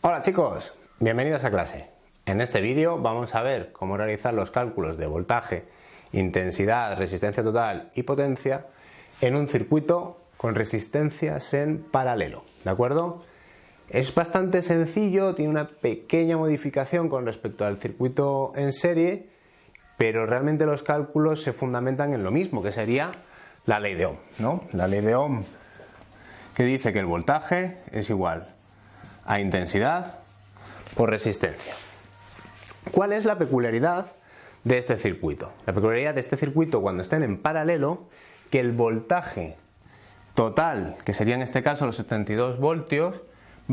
Hola chicos, bienvenidos a clase. En este vídeo vamos a ver cómo realizar los cálculos de voltaje, intensidad, resistencia total y potencia en un circuito con resistencias en paralelo, ¿de acuerdo? Es bastante sencillo, tiene una pequeña modificación con respecto al circuito en serie, pero realmente los cálculos se fundamentan en lo mismo, que sería la ley de Ohm, ¿no? La ley de Ohm que dice que el voltaje es igual a intensidad por resistencia. ¿Cuál es la peculiaridad de este circuito? La peculiaridad de este circuito cuando estén en paralelo, que el voltaje total, que sería en este caso los 72 voltios,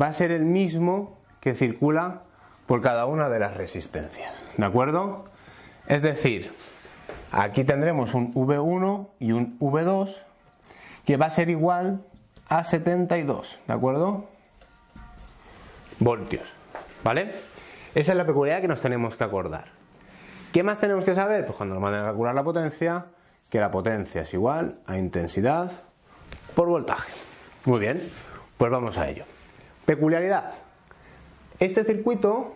va a ser el mismo que circula por cada una de las resistencias, ¿de acuerdo? Es decir, aquí tendremos un V1 y un V2 que va a ser igual a 72, ¿de acuerdo? Voltios, ¿vale? Esa es la peculiaridad que nos tenemos que acordar. ¿Qué más tenemos que saber? Pues cuando nos manden a calcular la potencia, que la potencia es igual a intensidad por voltaje. Muy bien, pues vamos a ello. Peculiaridad. Este circuito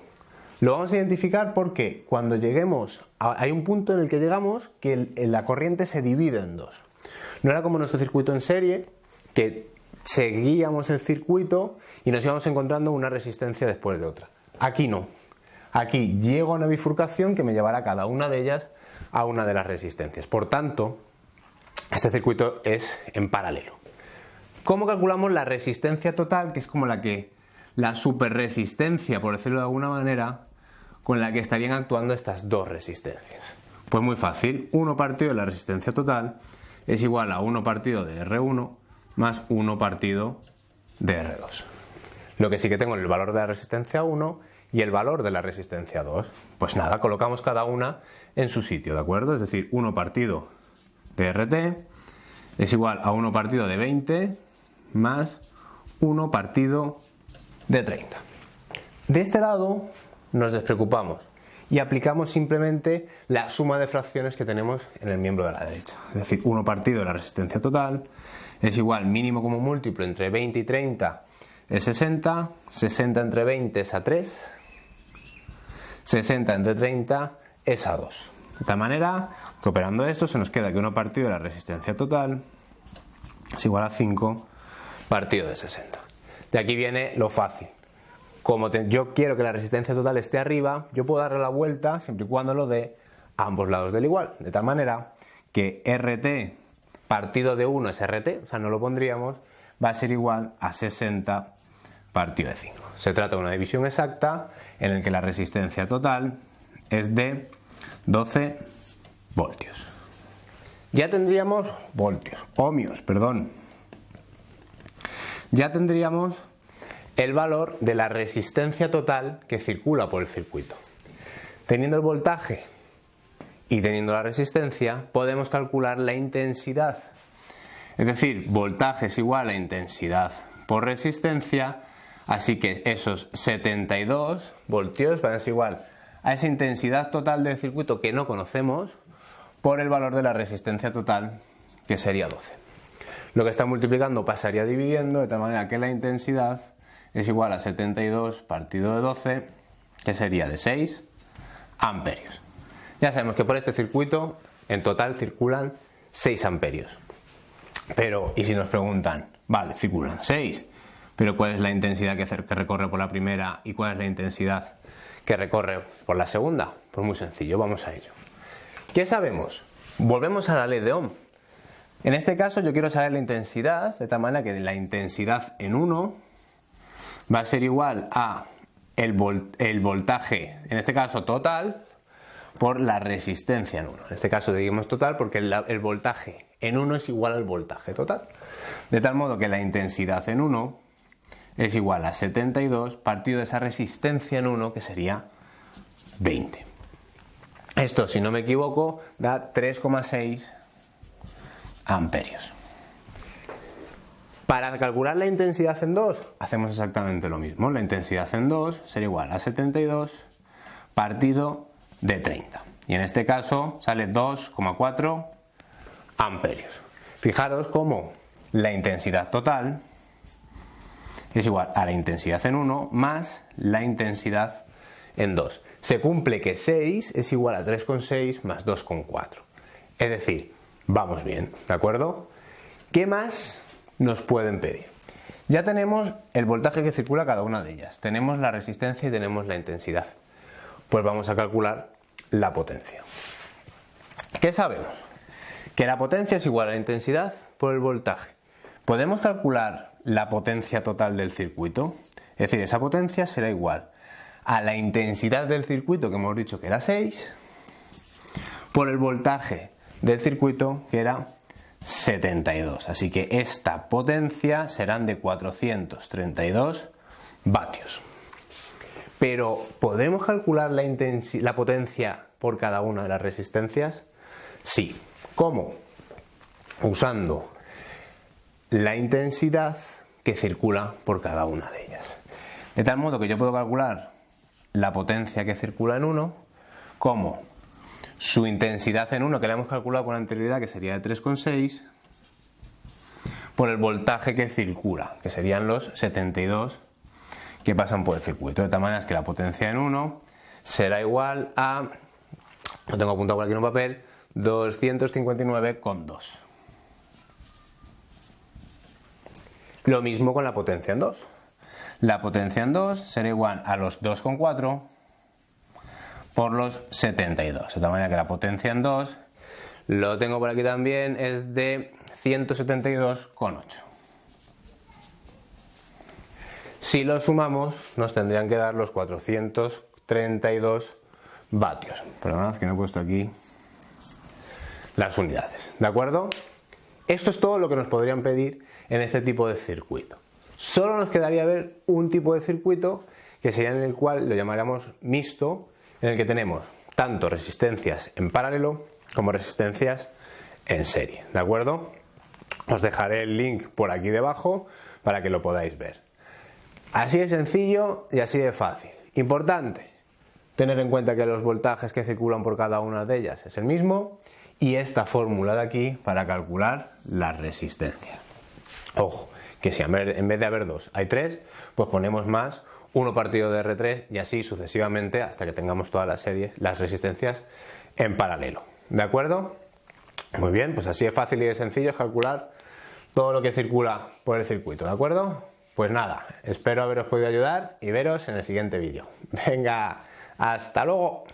lo vamos a identificar porque cuando lleguemos, hay un punto en el que llegamos que la corriente se divide en dos. No era como nuestro circuito en serie, que seguíamos el circuito y nos íbamos encontrando una resistencia después de otra. Aquí no. Aquí llego a una bifurcación que me llevará cada una de ellas a una de las resistencias. Por tanto, este circuito es en paralelo. ¿Cómo calculamos la resistencia total? Que es como la superresistencia, por decirlo de alguna manera, con la que estarían actuando estas dos resistencias. Pues muy fácil. 1 partido de la resistencia total es igual a 1 partido de R1 más 1 partido de R2. Lo que sí que tengo es el valor de la resistencia 1 y el valor de la resistencia 2. Pues nada, colocamos cada una en su sitio, ¿de acuerdo? Es decir, 1 partido de RT es igual a 1 partido de 20 más 1 partido de 30. De este lado nos despreocupamos y aplicamos simplemente la suma de fracciones que tenemos en el miembro de la derecha. Es decir, 1 partido de la resistencia total es igual mínimo como múltiplo entre 20 y 30 es 60, 60 entre 20 es a 3, 60 entre 30 es a 2. De tal manera que operando esto se nos queda que 1 partido de la resistencia total es igual a 5 partido de 60. De aquí viene lo fácil. Como yo quiero que la resistencia total esté arriba, yo puedo darle la vuelta siempre y cuando lo dé a ambos lados del igual. De tal manera que RT partido de 1 es RT, o sea, no lo pondríamos, va a ser igual a 60 partido de 5. Se trata de una división exacta en la que la resistencia total es de 12 voltios. Ya tendríamos ohmios, perdón. Ya tendríamos el valor de la resistencia total que circula por el circuito. Teniendo el voltaje y teniendo la resistencia, podemos calcular la intensidad. Es decir, voltaje es igual a intensidad por resistencia, así que esos 72 voltios van a ser igual a esa intensidad total del circuito que no conocemos por el valor de la resistencia total, que sería 12. Lo que está multiplicando pasaría dividiendo, de tal manera que la intensidad es igual a 72 partido de 12, que sería de 6 amperios. Ya sabemos que por este circuito en total circulan 6 amperios. Pero, y si nos preguntan, vale, circulan 6, pero ¿cuál es la intensidad que recorre por la primera y cuál es la intensidad que recorre por la segunda? Pues muy sencillo, vamos a ello. ¿Qué sabemos? Volvemos a la ley de Ohm. En este caso yo quiero saber la intensidad, de tal manera que la intensidad en 1 va a ser igual a el voltaje, en este caso total, por la resistencia en 1. En este caso digamos total porque el voltaje en 1 es igual al voltaje total. De tal modo que la intensidad en 1 es igual a 72 partido de esa resistencia en 1, que sería 20. Esto, si no me equivoco, da 3,6 amperios. Para calcular la intensidad en 2, hacemos exactamente lo mismo. La intensidad en 2 sería igual a 72 partido de 30. Y en este caso sale 2,4 amperios. Fijaros cómo la intensidad total es igual a la intensidad en 1 más la intensidad en 2. Se cumple que 6 es igual a 3,6 más 2,4. Es decir, vamos bien, ¿de acuerdo? ¿Qué más nos pueden pedir? Ya tenemos el voltaje que circula cada una de ellas. Tenemos la resistencia y tenemos la intensidad. Pues vamos a calcular la potencia. ¿Qué sabemos? Que la potencia es igual a la intensidad por el voltaje. ¿Podemos calcular la potencia total del circuito? Es decir, esa potencia será igual a la intensidad del circuito, que hemos dicho que era 6, por el voltaje del circuito, que era 72. Así que esta potencia serán de 432 vatios. Pero, ¿podemos calcular la potencia por cada una de las resistencias? Sí. ¿Cómo? Usando la intensidad que circula por cada una de ellas. De tal modo que yo puedo calcular la potencia que circula en 1 como su intensidad en 1, que la hemos calculado con anterioridad, que sería de 3,6, por el voltaje que circula, que serían los 72 que pasan por el circuito. De tal manera que la potencia en 1 será igual a, lo tengo apuntado por aquí en un papel, 259,2. Lo mismo con la potencia en 2. La potencia en 2 será igual a los 2,4 por los 72. De tal manera que la potencia en 2, lo tengo por aquí también, es de 172,8. Si lo sumamos, nos tendrían que dar los 432 vatios. Perdonad que no he puesto aquí las unidades. ¿De acuerdo? Esto es todo lo que nos podrían pedir en este tipo de circuito. Solo nos quedaría ver un tipo de circuito, que sería en el cual lo llamaríamos mixto, en el que tenemos tanto resistencias en paralelo como resistencias en serie. ¿De acuerdo? Os dejaré el link por aquí debajo para que lo podáis ver. Así de sencillo y así de fácil. Importante, tener en cuenta que los voltajes que circulan por cada una de ellas es el mismo, y esta fórmula de aquí para calcular las resistencias. Ojo, que si en vez de haber 2 hay 3, pues ponemos más 1 partido de R3 y así sucesivamente hasta que tengamos todas las series, las resistencias en paralelo. ¿De acuerdo? Muy bien, pues así de fácil y de sencillo es calcular todo lo que circula por el circuito. ¿De acuerdo? Pues nada, espero haberos podido ayudar y veros en el siguiente vídeo. Venga, hasta luego.